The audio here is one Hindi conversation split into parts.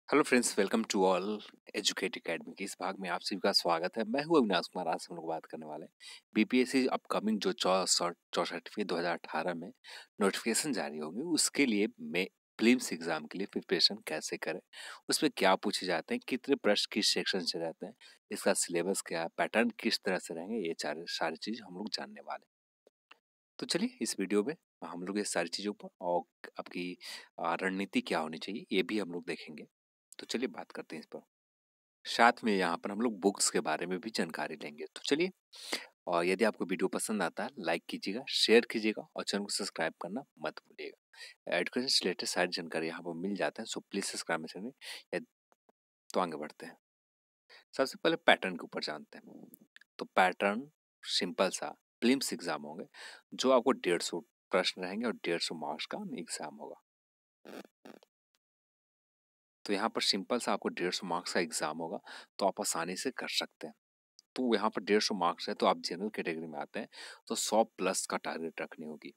Hello friends, welcome to All Educate Academy के इस भाग में आप सभी का स्वागत है। मैं हूं अविनाश कुमार। आज हम लोग बात करने वाले हैं बीपीएससी अपकमिंग जो 64वीं 2018 में नोटिफिकेशन जारी होंगे उसके लिए मैं प्रीलिम्स एग्जाम के लिए प्रिपरेशन कैसे करें, उसमें क्या पूछे जाते हैं, कितने प्रश्न किस सेक्शन से रहते हैं, इसका सिलेबस क्या है, पैटर्न किस तरह से रहेंगे, ये सारी चीज हम लोग जानने वाले हैं। तो चलिए इस वीडियो में हम लोग ये सारी चीज़ों पर और आपकी रणनीति क्या होनी चाहिए ये भी हम लोग देखेंगे। तो चलिए बात करते हैं इस पर। साथ में यहाँ पर हम लोग बुक्स के बारे में भी जानकारी लेंगे। तो चलिए, और यदि आपको वीडियो पसंद आता है लाइक कीजिएगा, शेयर कीजिएगा और चैनल को सब्सक्राइब करना मत भूलिएगा। एजुकेशन से रिलेटेड सारी जानकारी यहाँ पर मिल जाता है, सो प्लीज सब्सक्राइब में। तो आगे बढ़ते हैं। सबसे पहले पैटर्न के ऊपर जानते हैं। तो पैटर्न सिंपल सा प्रीलिम्स एग्जाम होंगे जो आपको 150 प्रश्न रहेंगे और 150 मार्क्स का एग्जाम होगा। तो यहाँ पर सिंपल सा आपको 150 मार्क्स का एग्जाम होगा, तो आप आसानी से कर सकते हैं। तो यहाँ पर 150 मार्क्स है, तो आप जनरल कैटेगरी में आते हैं तो 100 प्लस का टारगेट रखनी होगी।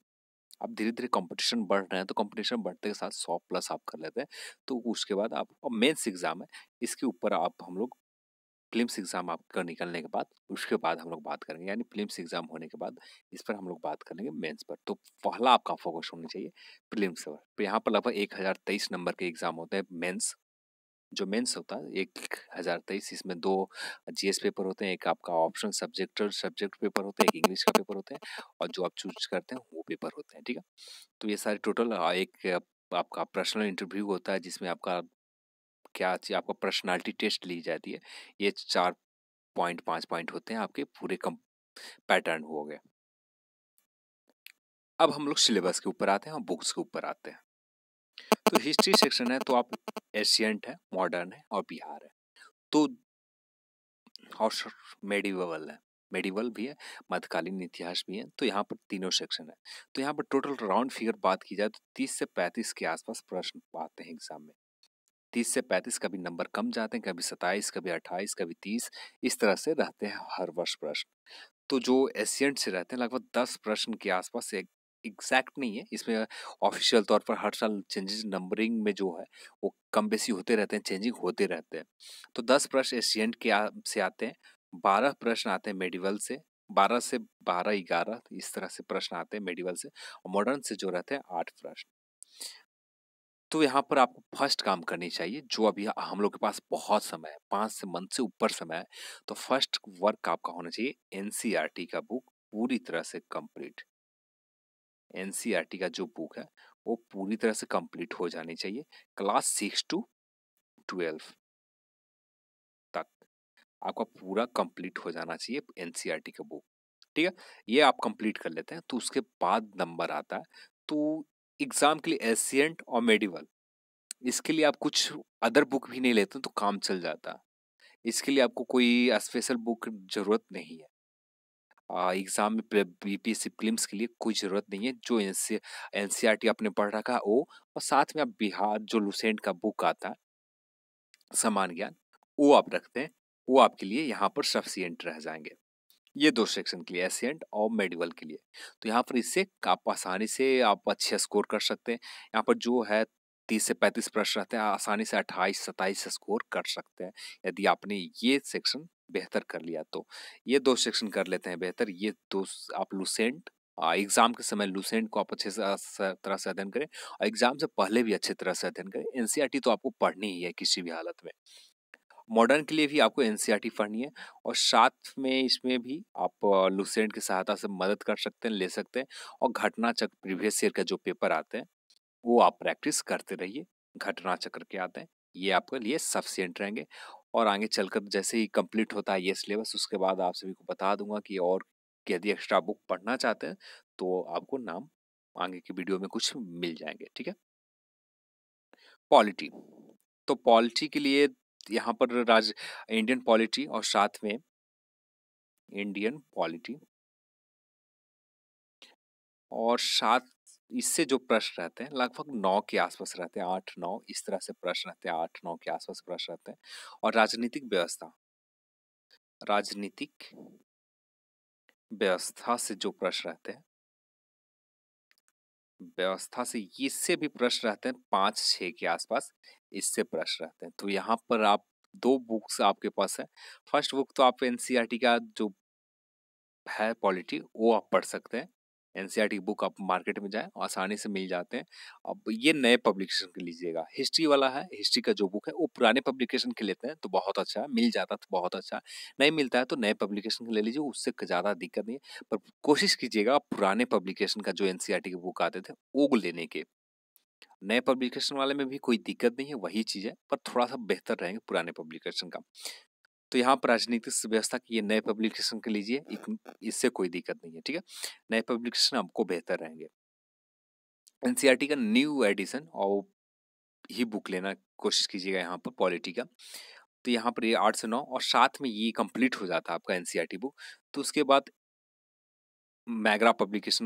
अब धीरे धीरे कंपटीशन बढ़ रहे हैं, तो कंपटीशन बढ़ते के साथ 100 प्लस आप कर लेते हैं। तो उसके बाद आप, और मेंस एग्जाम है, इसके ऊपर आप हम लोग प्रीलिम्स एग्जाम आपका निकलने के बाद उसके बाद हम लोग बात करेंगे, यानी प्रीलिम्स एग्जाम होने के बाद इस पर हम लोग बात करेंगे मेंस पर। तो पहला आपका फोकस होना चाहिए प्रीलिम्स पर। तो यहाँ पर लगभग 1023 नंबर के एग्जाम होते हैं मेंस। जो मेंस होता है 1023, इसमें 2 जीएस पेपर होते हैं, एक आपका ऑप्शन सब्जेक्ट पेपर होता है, एक इंग्लिश का पेपर होता है, और जो आप चूज करते हैं वो पेपर होते हैं। ठीक है, तो ये सारे टोटल एक आपका पर्सनल इंटरव्यू होता है, जिसमें आपका क्या चीज, आपका पर्सनालिटी टेस्ट ली जाती है। ये 4.5 पॉइंट होते हैं आपके पूरे कम पैटर्न हो गए। अब हम लोग सिलेबस के ऊपर आते हैं और बुक्स के ऊपर आते हैं। तो हिस्ट्री सेक्शन है, तो आप एशियंट है, मॉडर्न है और बिहार है। तो और मेडिवल है, मेडिवल भी है, मध्यकालीन इतिहास भी है। तो यहाँ पर तीनों सेक्शन है। तो यहाँ पर टोटल राउंड फिगर बात की जाए तो 30 से 35 के आसपास प्रश्न आते हैं एग्जाम में। 30 से 35, कभी नंबर कम जाते हैं, कभी 27, कभी 28, कभी 30, इस तरह से रहते हैं हर वर्ष प्रश्न। तो जो एशियंट से रहते हैं लगभग 10 प्रश्न के आसपास, एक एग्जैक्ट नहीं है इसमें, ऑफिशियल तौर पर हर साल चेंजेस नंबरिंग में जो है वो कम बेसी होते रहते हैं, चेंजिंग होते रहते हैं। तो 10 प्रश्न एशियंट के से आते हैं, 12 प्रश्न आते हैं मेडिवल से, 12 से 12 11 इस तरह से प्रश्न आते हैं मेडिवल से, और मॉडर्न से जो रहते हैं 8 प्रश्न। तो यहाँ पर आपको फर्स्ट काम करनी चाहिए, जो अभी हम लोग के पास बहुत समय है, 5 से मंथ से ऊपर समय है। तो फर्स्ट वर्क आपका होना चाहिए एनसीईआरटी का बुक पूरी तरह से कंप्लीट। एनसीईआरटी का जो बुक है वो पूरी तरह से कंप्लीट हो जानी चाहिए, क्लास 6 टू 12 तक आपका पूरा कंप्लीट हो जाना चाहिए एनसीईआरटी का बुक। ठीक है, ये आप कंप्लीट कर लेते हैं तो उसके बाद नंबर आता है। तो एग्जाम के लिए एशियंट और मेडिवल, इसके लिए आप कुछ अदर बुक भी नहीं लेते तो काम चल जाता। इसके लिए आपको कोई स्पेशल बुक जरूरत नहीं है। एग्जाम में बीपीएससी प्रीलिम्स के लिए कोई जरूरत नहीं है। जो एनसीईआरटी आपने पढ़ रखा है वो, और साथ में आप बिहार जो लुसेंट का बुक आता है समान ज्ञान, वो आप रखते हैं, वो आपके लिए यहाँ पर सफिशिएंट रह जाएंगे। ये 2 सेक्शन के लिए, एशियंट और मेडिवल के लिए। तो यहाँ पर इससे आप आसानी से आप अच्छे स्कोर कर सकते हैं। यहाँ पर जो है 30 से 35 प्रश्न रहते हैं, आसानी से 28-27 स्कोर कर सकते हैं यदि आपने ये सेक्शन बेहतर कर लिया तो। ये 2 सेक्शन कर लेते हैं बेहतर, ये 2 आप लुसेंट, एग्जाम के समय लुसेंट को आप अच्छे से तरह से अध्ययन करें, और एग्जाम से पहले भी अच्छे तरह से अध्ययन करें। एनसीईआरटी तो आपको पढ़नी ही है किसी भी हालत में। मॉडर्न के लिए भी आपको एनसीईआरटी पढ़नी है, और साथ में इसमें भी आप लुसेंट की सहायता से मदद कर सकते हैं, ले सकते हैं। और घटना चक्र प्रीवियस ईयर का जो पेपर आते हैं वो आप प्रैक्टिस करते रहिए। घटना चक्र के आते हैं, ये आपके लिए सफिशिएंट रहेंगे। और आगे चलकर जैसे ही कंप्लीट होता है ये सिलेबस, उसके बाद आप सभी को बता दूंगा कि और यदि एक्स्ट्रा बुक पढ़ना चाहते हैं तो आपको नाम आगे की वीडियो में कुछ मिल जाएंगे। ठीक है, पॉलिटी। तो पॉलिटी के लिए यहाँ पर इंडियन पॉलिटी, और साथ में इंडियन पॉलिटी, और साथ इससे जो प्रश्न रहते हैं लगभग 9 के आसपास रहते हैं, 8-9 इस तरह से प्रश्न रहते हैं, 8-9 के आसपास प्रश्न रहते हैं। और राजनीतिक व्यवस्था, राजनीतिक व्यवस्था से जो प्रश्न रहते हैं, व्यवस्था से इससे भी प्रश्न रहते हैं 5-6 के आसपास। इससे प्रश्न रहते हैं। तो यहाँ पर आप 2 बुक्स आपके पास है। फर्स्ट बुक तो आप एनसीईआरटी का जो है पॉलिटी वो आप पढ़ सकते हैं। एनसीईआरटी की बुक आप मार्केट में जाएं, आसानी से मिल जाते हैं। अब ये नए पब्लिकेशन के लीजिएगा। हिस्ट्री वाला है, हिस्ट्री का जो बुक है वो पुराने पब्लिकेशन के लेते हैं तो बहुत अच्छा है, मिल जाता तो बहुत अच्छा है। नहीं मिलता है तो नए पब्लिकेशन के ले लीजिए, उससे ज़्यादा दिक्कत नहीं है। पर कोशिश कीजिएगा पुराने पब्लिकेशन का जो एनसीईआरटी की बुक आते थे वो लेने के। नए पब्लिकेशन वाले में भी कोई दिक्कत नहीं है, वही चीज़ है, पर थोड़ा सा बेहतर रहेंगे पुराने पब्लिकेशन का। तो यहाँ पर राजनीतिक व्यवस्था की ये नए पब्लिकेशन के लीजिए, इससे कोई दिक्कत नहीं है, ठीक है। नए पब्लिकेशन आपको बेहतर रहेंगे। एनसीईआरटी का न्यू एडिशन और ही बुक लेना कोशिश कीजिएगा यहाँ पर पॉलिटी का। तो यहाँ पर ये 8 से 9 और साथ में ये कंप्लीट हो जाता है आपका एनसीईआरटी बुक। तो उसके बाद मैग्रा पब्लिकेशन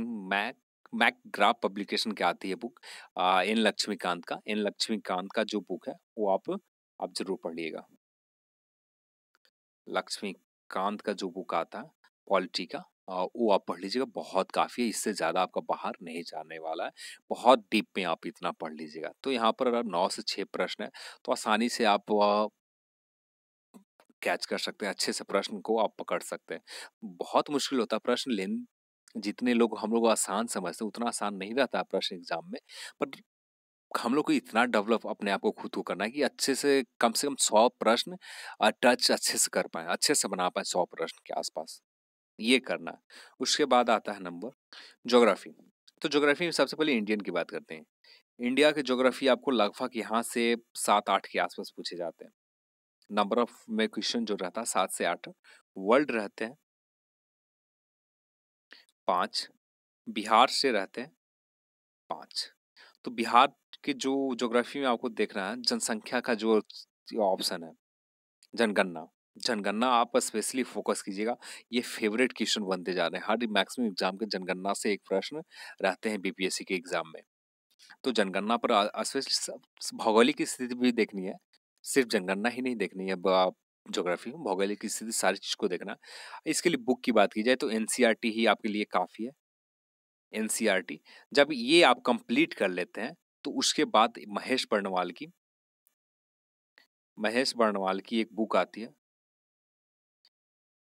मैकग्रा पब्लिकेशन की आती है बुक, एन लक्ष्मीकांत का जो बुक है वो आप जरूर पढ़िएगा। लक्ष्मीकांत का जो बुक आता है पॉलिटी का, वो आप पढ़ लीजिएगा, बहुत काफ़ी है, इससे ज़्यादा आपका बाहर नहीं जाने वाला है। बहुत डीप में आप इतना पढ़ लीजिएगा। तो यहाँ पर अगर 9 से 6 प्रश्न है तो आसानी से आप कैच कर सकते हैं, अच्छे से प्रश्न को आप पकड़ सकते हैं। बहुत मुश्किल होता है प्रश्न लेन, जितने लोग हम लोग आसान समझते हैं उतना आसान नहीं रहता है प्रश्न एग्जाम में। पर हम लोग को इतना डेवलप अपने आप को खुद को करना है कि अच्छे से कम 100 प्रश्न टच अच्छे से कर पाए, अच्छे से बना पाए 100 प्रश्न के आसपास, ये करना है। उसके बाद आता है नंबर ज्योग्राफी। तो ज्योग्राफी में सबसे पहले इंडियन की बात करते हैं। इंडिया के ज्योग्राफी आपको लगभग यहाँ से 7-8 के आसपास पूछे जाते हैं। नंबर ऑफ में क्वेश्चन जो रहता है 7 से 8। वर्ल्ड रहते हैं 5। बिहार से रहते हैं 5। तो बिहार के जो ज्योग्राफी में आपको देखना है, जनसंख्या का जो ऑप्शन है जनगणना। जनगणना आप स्पेशली फोकस कीजिएगा, ये फेवरेट क्वेश्चन बनते जा रहे हैं। हर मैक्सिमम एग्जाम के जनगणना से एक प्रश्न रहते हैं बीपीएससी के एग्जाम में। तो जनगणना पर स्पेशली भौगोलिक स्थिति भी देखनी है, सिर्फ जनगणना ही नहीं देखनी है। ज्योग्राफी में भौगोलिक स्थिति सारी चीज को देखना। इसके लिए बुक की बात की जाए तो एनसीईआरटी ही आपके लिए काफी है। एनसीईआरटी जब ये आप कंप्लीट कर लेते हैं तो उसके बाद महेश बर्णवाल की एक बुक आती है,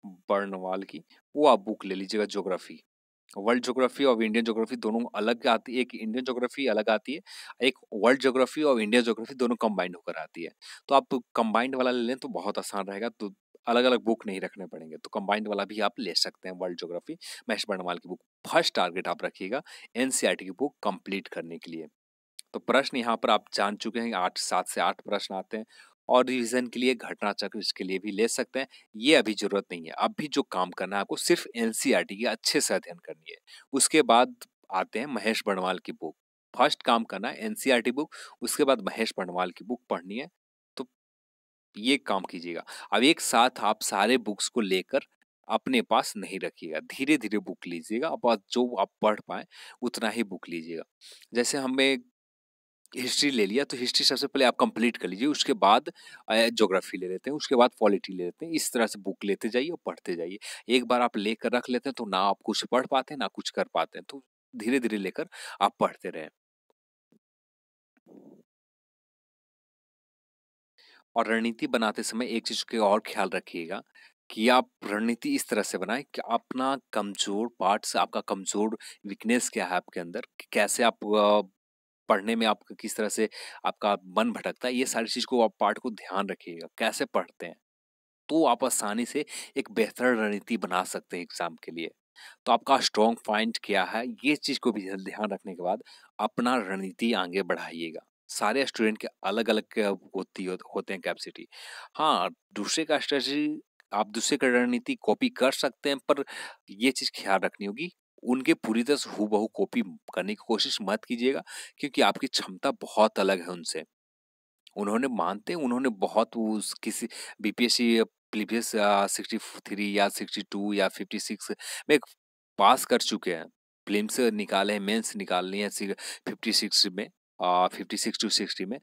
बर्णवाल की, वो आप बुक ले लीजिएगा ज्योग्राफी। वर्ल्ड ज्योग्राफी और इंडियन ज्योग्राफी दोनों अलग आती है, एक इंडियन ज्योग्राफी अलग आती है, एक वर्ल्ड ज्योग्राफी और इंडियन ज्योग्राफी दोनों कंबाइंड होकर आती है। तो आप कंबाइंड वाला ले लें तो बहुत आसान रहेगा, तो अलग अलग बुक नहीं रखने पड़ेंगे, तो कंबाइंड वाला भी आप ले सकते हैं। वर्ल्ड ज्योग्राफी महेश बर्णवाल की बुक फर्स्ट टारगेट आप रखिएगा एनसीईआरटी की बुक कंप्लीट करने के लिए। तो प्रश्न यहाँ पर आप जान चुके हैं, 7 से 8 प्रश्न आते हैं। और रिवीजन के लिए घटना चक्र इसके लिए भी ले सकते हैं, ये अभी जरूरत नहीं है। अभी जो काम करना है आपको सिर्फ एनसीईआरटी की अच्छे से अध्ययन करनी है। उसके बाद आते हैं महेश बर्णवाल की बुक। फर्स्ट काम करना है एनसीईआरटी बुक, उसके बाद महेश बर्णवाल की बुक पढ़नी है। तो ये काम कीजिएगा। अब एक साथ आप सारे बुक्स को लेकर अपने पास नहीं रखिएगा, धीरे धीरे बुक लीजिएगा। अब जो आप पढ़ पाए उतना ही बुक लीजिएगा। जैसे हमें हिस्ट्री ले लिया तो हिस्ट्री सबसे पहले आप कंप्लीट कर लीजिए, उसके बाद ज्योग्राफी ले लेते हैं, उसके बाद पॉलिटी ले लेते हैं। इस तरह से बुक लेते जाइए और पढ़ते जाइए। एक बार आप लेकर रख लेते हैं तो ना आप कुछ पढ़ पाते हैं ना कुछ कर पाते हैं, तो धीरे धीरे लेकर आप पढ़ते रहें। और रणनीति बनाते समय एक चीज का और ख्याल रखिएगा कि आप रणनीति इस तरह से बनाएं कि अपना कमजोर पार्ट्स, आपका कमजोर वीकनेस क्या है आपके अंदर, कैसे आप पढ़ने में आप किस तरह से आपका मन भटकता है, ये सारी चीज को आप पार्ट को ध्यान रखिएगा कैसे पढ़ते हैं। तो आप आसानी से एक बेहतर रणनीति बना सकते हैं एग्जाम के लिए। तो आपका स्ट्रॉन्ग पॉइंट क्या है, ये चीज को भी ध्यान रखने के बाद अपना रणनीति आगे बढ़ाइएगा। सारे स्टूडेंट के अलग अलग होते हैं कैपेसिटी। हाँ, दूसरे का स्ट्रेटजी, आप दूसरे का रणनीति कॉपी कर सकते हैं, पर ये चीज ख्याल रखनी होगी उनके पूरी तरह से हूबहू कॉपी करने की कोशिश मत कीजिएगा, क्योंकि आपकी क्षमता बहुत अलग है उनसे। उन्होंने बहुत उस किसी बीपीएससी प्रीवियस 63 या 62 या 56 में पास कर चुके हैं। प्रीलिम्स निकाले हैं, मेंस निकालनी है 56 में, 56 टू 60 में।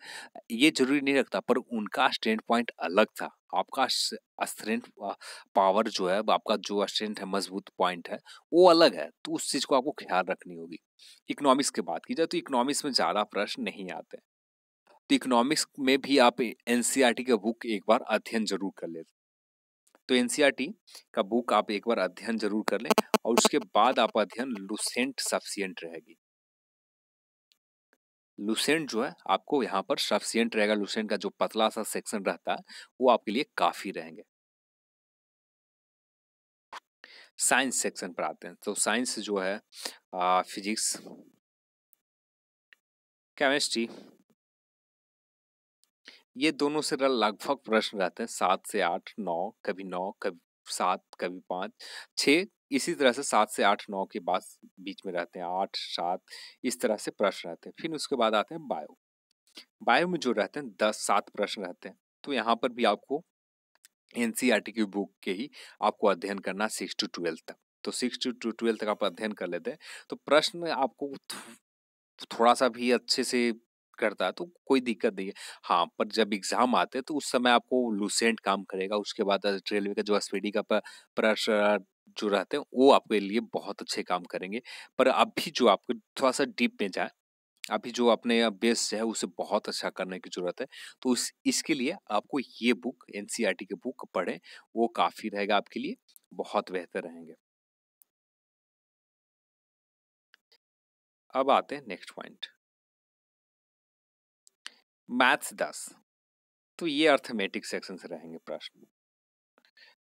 ये जरूरी नहीं रखता, पर उनका स्टैंड पॉइंट अलग था। आपका स्ट्रेंथ पावर जो है, आपका जो स्ट्रेंथ है, मजबूत पॉइंट है, वो अलग है। तो उस चीज को आपको ख्याल रखनी होगी। इकोनॉमिक्स की बात की जाए तो इकोनॉमिक्स में ज्यादा प्रश्न नहीं आते। तो इकोनॉमिक्स में भी आप एनसीईआरटी का बुक एक बार अध्ययन जरूर कर लें। तो एनसीईआरटी का बुक आप एक बार अध्ययन जरूर कर लें और उसके बाद आप अध्ययन लुसेंट सफिशिएंट रहेगी। लुसेंट जो है आपको यहाँ पर सफिशिएंट रहेगा। लुसेंट का जो पतला सा सेक्शन रहता है वो आपके लिए काफी रहेंगे। साइंस सेक्शन पर आते हैं। तो साइंस जो है फिजिक्स, केमिस्ट्री, ये दोनों से लगभग प्रश्न रहते हैं 7 से 8, 9, कभी 7, कभी 5, 6, इसी तरह से 7 से 8, 9 के बाद बीच में रहते हैं 8, 7, इस तरह से प्रश्न रहते हैं। फिर उसके बाद आते हैं बायो। बायो में जो रहते हैं 10, 7 प्रश्न रहते हैं। तो यहाँ पर भी आपको एनसीईआरटी की बुक के ही आपको अध्ययन करना 6 to 12 तक। तो 6 to 12 तक आप अध्ययन कर लेते हैं तो प्रश्न आपको थोड़ा सा भी अच्छे से करता है तो कोई दिक्कत नहीं है। हाँ, पर जब एग्जाम आते हैं तो उस समय आपको लुसेंट काम करेगा। उसके बाद रेलवे का जो एसपीडी का प्रश्न जो रहते हैं वो आपके लिए बहुत अच्छे काम करेंगे। पर अभी जो आपको थोड़ा सा डीप में जाए, अभी जो अपने बेस है उसे बहुत अच्छा करने की जरूरत है। तो इसके लिए आपको ये बुक एनसीईआरटी के बुक पढ़ें, वो काफी रहेगा आपके लिए, बहुत बेहतर रहेंगे। अब आते हैं नेक्स्ट पॉइंट, मैथ्स 10। तो ये अर्थमेटिक सेक्शन से रहेंगे प्रश्न।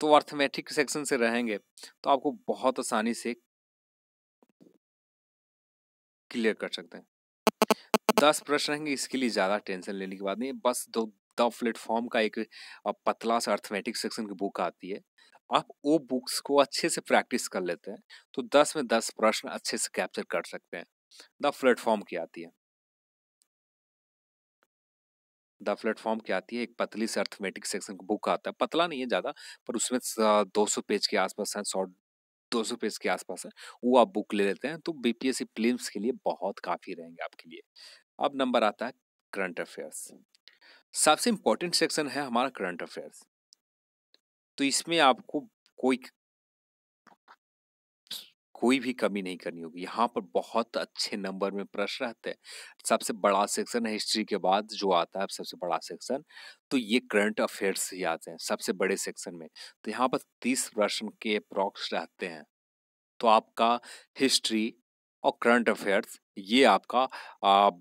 तो अर्थमेटिक सेक्शन से रहेंगे तो आपको बहुत आसानी से क्लियर कर सकते हैं। 10 प्रश्न रहेंगे, इसके लिए ज्यादा टेंशन लेने की बात नहीं है। बस दो द प्लेटफॉर्म का एक पतला सा अर्थमेटिक सेक्शन की बुक आती है, आप वो बुक्स को अच्छे से प्रैक्टिस कर लेते हैं तो 10 में 10 प्रश्न अच्छे से कैप्चर कर सकते हैं। द प्लेटफॉर्म की आती है, द प्लेटफॉर्म की आती है, एक पतली से अर्थमेटिक सेक्शन की बुक आता है, पतला नहीं है ज्यादा, पर उसमें 200 पेज के आसपास है, 200 पेज के आसपास है। वो आप बुक ले लेते हैं तो बीपीएससी प्रीलिम्स के लिए बहुत काफी रहेंगे आपके लिए। अब नंबर आता है करंट अफेयर्स। सबसे इंपॉर्टेंट सेक्शन है हमारा करंट अफेयर्स। तो इसमें आपको कोई कोई भी कमी नहीं करनी होगी। यहाँ पर बहुत अच्छे नंबर में प्रश्न रहते हैं। सबसे बड़ा सेक्शन है हिस्ट्री के बाद जो आता है सबसे बड़ा सेक्शन, तो ये करंट अफेयर्स ही आते हैं सबसे बड़े सेक्शन में। तो यहाँ पर 30 प्रश्न के अप्रॉक्स रहते हैं। तो आपका हिस्ट्री और करंट अफेयर्स ये आपका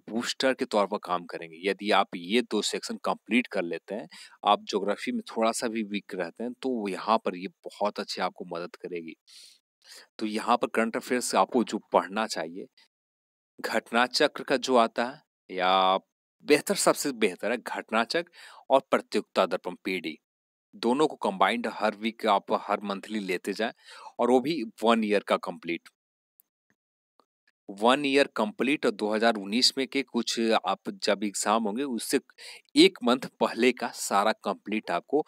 बूस्टर के तौर पर काम करेंगे। यदि आप ये 2 सेक्शन कंप्लीट कर लेते हैं, आप ज्योग्राफी में थोड़ा सा भी वीक रहते हैं तो यहाँ पर ये बहुत अच्छे आपको मदद करेगी। तो यहाँ पर करंट अफेयर्स आपको जो पढ़ना चाहिए, घटना चक्र का जो आता है या बेहतर, सबसे बेहतर है घटना चक्र और प्रत्युत्तर दर्पण पीडी, दोनों को कंबाइंड हर वीक आप हर मंथली लेते जाएं और वो भी 1 ईयर का कंप्लीट। 1 ईयर कंप्लीट और 2019 में के कुछ आप जब एग्जाम होंगे उससे 1 मंथ पहले का सारा कंप्लीट आपको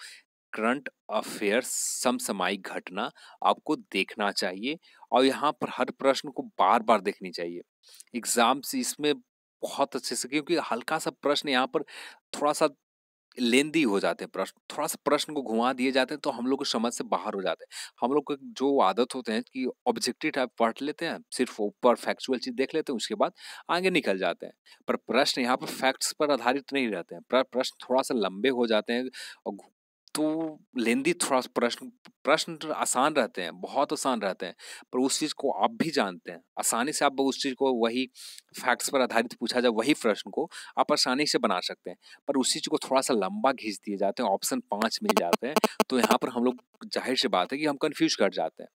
करंट अफेयर्स समसामयिक घटना आपको देखना चाहिए और यहाँ पर हर प्रश्न को बार बार देखनी चाहिए। एग्जाम से इसमें बहुत अच्छे से, क्योंकि हल्का सा प्रश्न यहाँ पर थोड़ा सा लेंदी हो जाते हैं, प्रश्न थोड़ा सा प्रश्न को घुमा दिए जाते हैं तो हम लोग को समझ से बाहर हो जाते हैं। हम लोग को जो आदत होते हैं कि ऑब्जेक्टिव टाइप पढ़ लेते हैं, सिर्फ ऊपर फैक्चुअल चीज देख लेते हैं, उसके बाद आगे निकल जाते हैं। पर प्रश्न यहाँ पर फैक्ट्स पर आधारित नहीं रहते हैं, प्रश्न थोड़ा सा लंबे हो जाते हैं और तो लेंदी थोड़ा सा प्रश्न प्रश्न तो आसान रहते हैं, बहुत आसान रहते हैं, पर उस चीज को आप भी जानते हैं, आसानी से आप उस चीज को वही फैक्ट्स पर आधारित पूछा जाए वही प्रश्न को आप आसानी से बना सकते हैं। पर उसी चीज को थोड़ा सा लंबा खींच दिए जाते हैं, ऑप्शन 5 मिल जाते हैं, तो यहाँ पर हम लोग जाहिर सी बात है कि हम कंफ्यूज कर जाते हैं।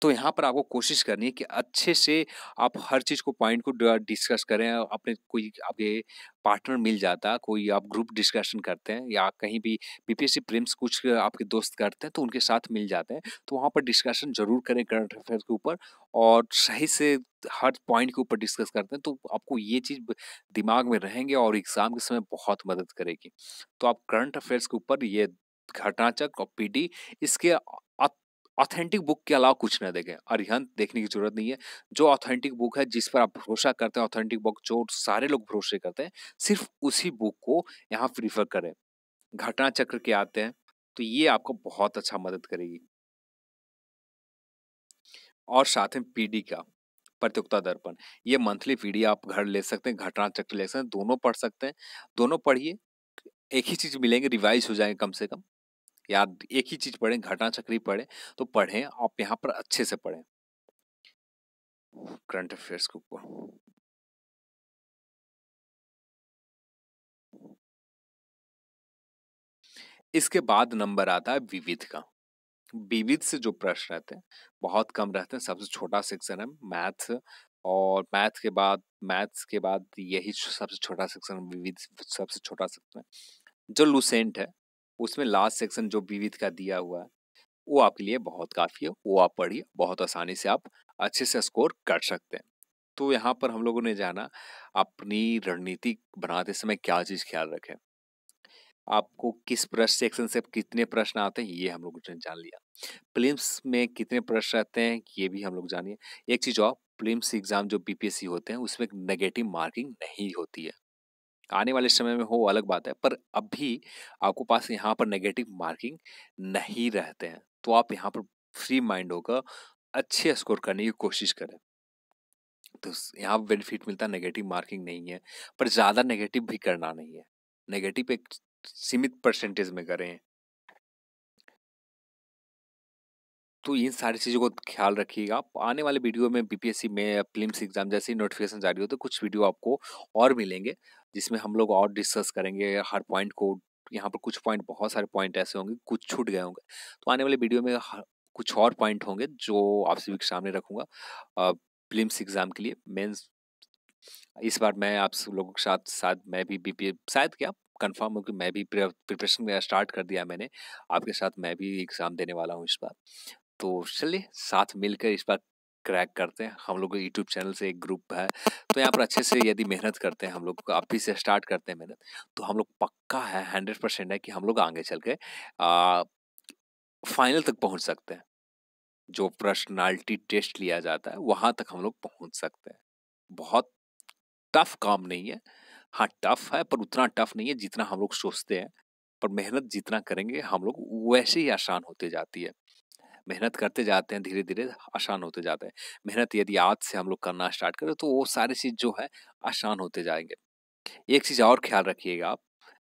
तो यहाँ पर आपको कोशिश करनी है कि अच्छे से आप हर चीज़ को पॉइंट को डिस्कस करें। अपने कोई आपके पार्टनर मिल जाता है, कोई आप ग्रुप डिस्कशन करते हैं या कहीं भी बीपीएससी प्रीलिम्स कुछ आपके दोस्त करते हैं तो उनके साथ मिल जाते हैं, तो वहाँ पर डिस्कशन जरूर करें करंट अफेयर्स के ऊपर और सही से हर पॉइंट के ऊपर डिस्कस करते हैं तो आपको ये चीज़ दिमाग में रहेंगे और एग्जाम के समय बहुत मदद करेगी। तो आप करंट अफेयर्स के ऊपर ये घटनाचक्र और पीडी, इसके ऑथेंटिक बुक के अलावा कुछ ना देखें, अरिहंत देखने की जरूरत नहीं है। जो ऑथेंटिक बुक है जिस पर आप भरोसा करते हैं, ऑथेंटिक बुक जो सारे लोग भरोसे करते हैं, सिर्फ उसी बुक को यहाँ प्रीफर करें। घटना चक्र के आते हैं तो ये आपको बहुत अच्छा मदद करेगी। और साथ में पीडी का, प्रतियोगिता दर्पण, ये मंथली पीडीएफ आप घर ले सकते हैं, घटना चक्र ले सकते हैं, दोनों पढ़ सकते हैं। दोनों पढ़िए, एक ही चीज मिलेंगे, रिवाइज हो जाएंगे कम से कम। या एक ही चीज पढ़ें, घटना चक्र ही पढ़ें, तो पढ़ें आप यहाँ पर अच्छे से पढ़ें करंट अफेयर्स के ऊपर। इसके बाद नंबर आता है विविध का। विविध से जो प्रश्न रहते हैं बहुत कम रहते हैं, सबसे छोटा सेक्शन है मैथ, और मैथ्स के बाद यही सबसे छोटा सेक्शन विविध, सबसे छोटा सेक्शन है। जो लुसेंट है उसमें लास्ट सेक्शन जो विविध का दिया हुआ है वो आपके लिए बहुत काफी है, वो आप पढ़िए, बहुत आसानी से आप अच्छे से स्कोर कर सकते हैं। तो यहाँ पर हम लोगों ने जाना अपनी रणनीति बनाते समय क्या चीज ख्याल रखें, आपको किस प्रश्न सेक्शन से कितने प्रश्न आते हैं ये हम लोगों ने जान लिया, प्रीलिम्स में कितने प्रश्न आते हैं ये भी हम लोग जानिए। एक चीज और, प्रीलिम्स एग्जाम जो बीपीएससी होते हैं उसमें नेगेटिव मार्किंग नहीं होती है, आने वाले समय में हो अलग बात है, पर अभी आपको पास यहाँ पर नेगेटिव मार्किंग नहीं रहते हैं, तो आप यहाँ पर फ्री माइंड होकर अच्छे स्कोर करने की कोशिश करें। तो यहाँ बेनिफिट मिलता है, नेगेटिव मार्किंग नहीं है, पर ज्यादा नेगेटिव भी करना नहीं है, नेगेटिव एक सीमित परसेंटेज में करें। तो इन सारी चीज़ों को ख्याल रखिएगा। आप आने वाले वीडियो में बीपीएससी में प्रीलिम्स एग्जाम जैसे ही नोटिफिकेशन जारी हो तो कुछ वीडियो आपको और मिलेंगे जिसमें हम लोग और डिस्कस करेंगे हर पॉइंट को। यहाँ पर कुछ पॉइंट, बहुत सारे पॉइंट ऐसे होंगे, कुछ छूट गए होंगे, तो आने वाले वीडियो में कुछ और पॉइंट होंगे जो आप सभी के सामने रखूंगा प्रीलिम्स एग्जाम के लिए। मेंस इस बार मैं आप सब लोगों के साथ साथ मैं भी बीपीए शायद क्या कंफर्म हो कि मैं भी प्रिपरेशन में स्टार्ट कर दिया मैंने, आपके साथ मैं भी एग्जाम देने वाला हूँ इस बार। तो चलिए साथ मिलकर इस बार क्रैक करते हैं। हम लोग यूट्यूब चैनल से एक ग्रुप है, तो यहाँ पर अच्छे से यदि मेहनत करते हैं हम लोग, अभी से स्टार्ट करते हैं मेहनत, तो हम लोग पक्का है 100% है कि हम लोग आगे चल के फाइनल तक पहुंच सकते हैं। जो पर्सनालिटी टेस्ट लिया जाता है वहां तक हम लोग पहुंच सकते हैं। बहुत टफ काम नहीं है, हाँ टफ है पर उतना टफ नहीं है जितना हम लोग सोचते हैं, पर मेहनत जितना करेंगे हम लोग वैसे ही आसान होते जाती है। मेहनत करते जाते हैं धीरे धीरे आसान होते जाते हैं। मेहनत यदि आज से हम लोग करना स्टार्ट करें तो वो सारी चीज जो है आसान होते जाएंगे। एक चीज और ख्याल रखिएगा आप,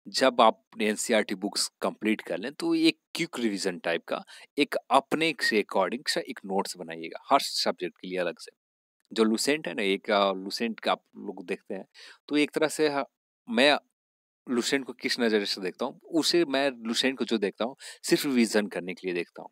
जब आप एनसीईआरटी बुक्स कंप्लीट कर लें तो एक क्विक रिवीजन टाइप का एक अपने से अकॉर्डिंग से एक नोट्स बनाइएगा हर सब्जेक्ट के लिए अलग से। जो लुसेंट है ना, एक लुसेंट का आप लोग देखते हैं तो एक तरह से मैं लुसेंट को किस नजर से देखता हूँ, उसे मैं लुसेंट को जो देखता हूँ सिर्फ रिवीजन करने के लिए देखता हूँ,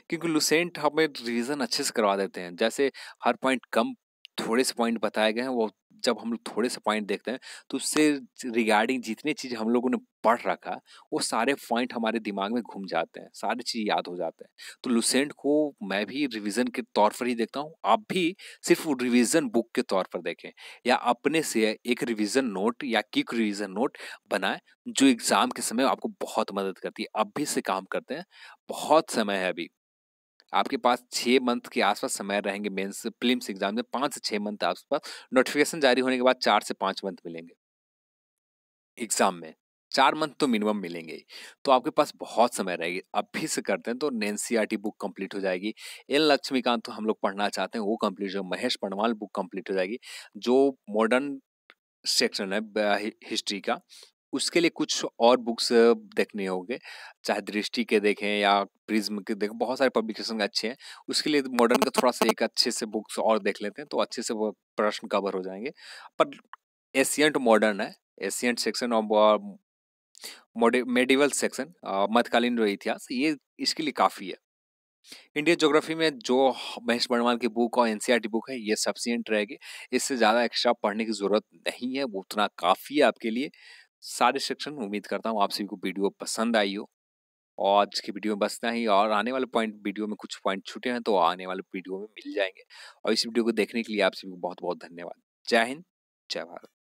क्योंकि लुसेंट हमें रिवीजन अच्छे से करवा देते हैं। जैसे हर पॉइंट कम, थोड़े से पॉइंट बताए गए हैं, वो जब हम लोग थोड़े से पॉइंट देखते हैं तो उससे रिगार्डिंग जितनी चीज हम लोगों ने पढ़ रखा वो सारे पॉइंट हमारे दिमाग में घूम जाते हैं, सारी चीज याद हो जाते हैं। तो लुसेंट को मैं भी रिवीजन के तौर पर ही देखता हूँ, आप भी सिर्फ रिवीजन बुक के तौर पर देखें, या अपने से एक रिवीजन नोट या क्विक रिवीजन नोट बनाएं जो एग्जाम के समय आपको बहुत मदद करती है। अब भी से काम करते हैं, बहुत समय है अभी आपके पास, 6 मंथ के आसपास समय रहेंगे मेंस प्रीलिम्स एग्जाम में, 5 से 6 मंथ आसपास। नोटिफिकेशन जारी होने के बाद 4 से 5 मंथ मिलेंगे एग्जाम में, 4 मंथ तो मिनिमम मिलेंगे ही। तो आपके पास बहुत समय रहेगी, अभी से करते हैं तो एनसीईआरटी बुक कंप्लीट हो जाएगी। एन लक्ष्मीकांत तो हम लोग पढ़ना चाहते हैं वो कंप्लीट हो, महेश परमाल बुक कंप्लीट हो जाएगी। जो मॉडर्न सेक्शन है हिस्ट्री का, उसके लिए कुछ और बुक्स देखने होंगे, चाहे दृष्टि के देखें या प्रिज्म के देखें, बहुत सारे पब्लिकेशन अच्छे हैं। उसके लिए मॉडर्न का थोड़ा सा एक अच्छे से बुक्स और देख लेते हैं तो अच्छे से वो प्रश्न कवर हो जाएंगे। पर एशियंट मॉडर्न है, एशियंट सेक्शन और मेडिवल सेक्शन मध्यकालीन जो इतिहास, ये इसके लिए काफी है। इंडियन ज्योग्राफी में जो महेश बर्णवाल की बुक और एनसीईआरटी बुक है ये सफिशिएंट रहेगी, इससे ज्यादा एक्स्ट्रा पढ़ने की जरूरत नहीं है, वो उतना काफी है आपके लिए। सारे सेक्शन उम्मीद करता हूँ आप सभी को वीडियो पसंद आई हो, और आज की वीडियो में बस इतना ही। और आने वाले पॉइंट, वीडियो में कुछ पॉइंट छूटे हैं तो आने वाले वीडियो में मिल जाएंगे। और इस वीडियो को देखने के लिए आप सभी को बहुत बहुत धन्यवाद। जय हिंद, जय भारत।